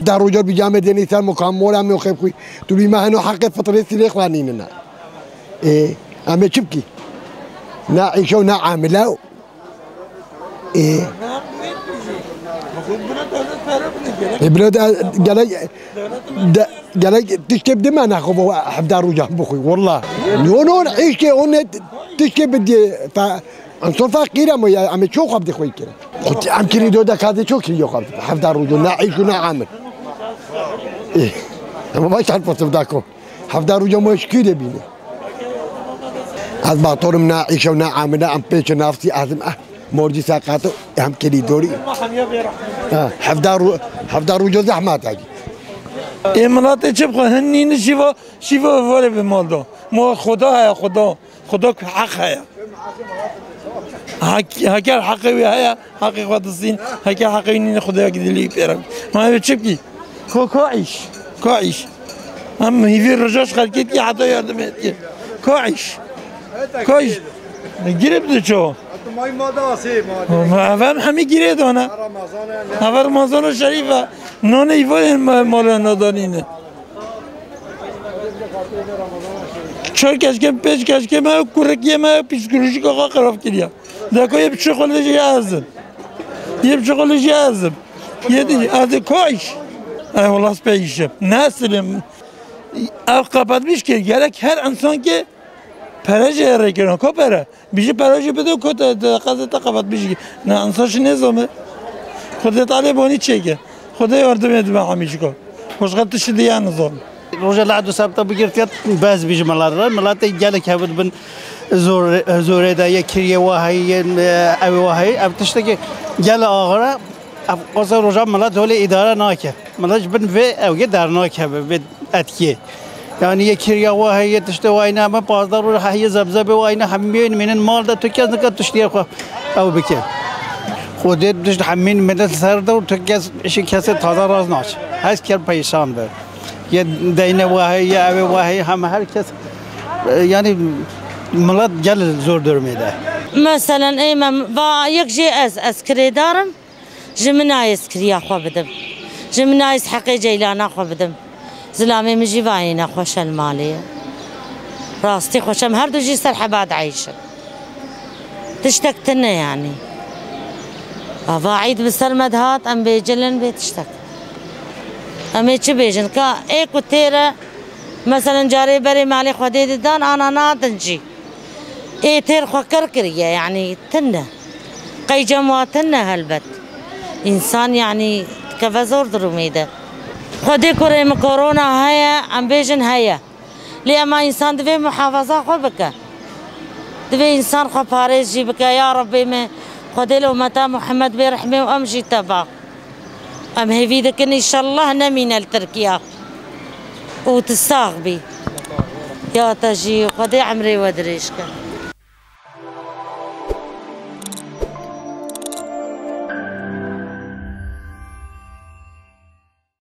در رجال بجامعه دینی سر مکمل هم میخوام کوی تو بی مهنو حق فطره سلیخ وانیننا اما چبکی نا عيشوا نا عاملوا بلاد قال تشكي بدي ما ناخذ حبدار وجه بخوي والله نون عيش كي هون تشكي بدي انصر فقيره ما عم تشوف بدي خوي كده قلت عم كري دودا كذا شو كي ياخذ حبدار وجه نا عيش ونا عامل ما باش عارف تصدقوا حبدار وجه مش كده بيني از باطور منا عيش ونا عامل عم بيش نفسي ازم مورجي ساقاته هم كري دوري حفدار وجه زحمات هاجي امارات چه هنین شیوا واره به مال دو ما خدا حق هيا هكر حقي ويا حقي قدسين هكر حقي نين خدا كدلي بيرم ما بتشبكي كوعيش هم هي رجاش خلكيتي حتى يردم كوعيش گیره بده چو مای ماداسی ما همه گیره دونه رمضان شریفه نان ایوان مال ندانینه چهار کشکم پیش کشکم کورکیه ما پسیکولوژیک آقا خراب کردیم دکای یه پسیکولوژی ازم یه دیگه از کاش والله سپیشم نسلم اف kapatmış ki gerek her insan ki Paraja reklam kopara. Bizi paraja bedo kota kazeta kapatmış ki. Ne insan ne zaman? Kudet aleboni çeke. Kudet yardım etme hamişko. Hoşgat dışı diye nizam. Roja lado sabta bugirtiyat baz bijmalar. Malate gelek havud bin zor da ya kiriye vahiy ev vahiy. Ab tişteki gel ağara. Ab qasa roja malat öyle idare nake. Malat bin ve evge darnake ve etki. Yani yekiriye vahiy tişte vayna ama pazar roja hayi zabzabe vayna hammin minin mal da tükez nikat tiştiye ko. Ev bike. خودت داشت همین مدت سر دور تو کسی تازه راز ناش هست که پیشان بر یه دینه واهی یا اوی واهی هم هر کس یعنی ملت گل زور دور میده مثلا ایمم و یک جی از کری دارم جمنایس کریا خو بدم جمنایس حقی جیلانا خو بدم زلامی مجی واینا خوش المالیه راستی خوشم هر دو جی سر حباد عیشه تشتكتنا يعني عيد بالسرمد هات ام بيجلن بيتشتك ام ايش بيجن كا ايك وتيرا مثلا جاري بري مالي خديد دان انا ناتنجي اي تير خو كركريه يعني تنه قي جمواتنا هلبت انسان يعني كفزور دروميده خدي كريم كورونا هيا ام بيجن هيا لما انسان دبي محافظه خو بك دبي انسان خو باريس جيبك يا ربي ما خدي له متى محمد برحمه وامشي تبع ام هيفيدك ان شاء الله نمين التركيا وتستاغبي يا تجي خدي عمري ودريشك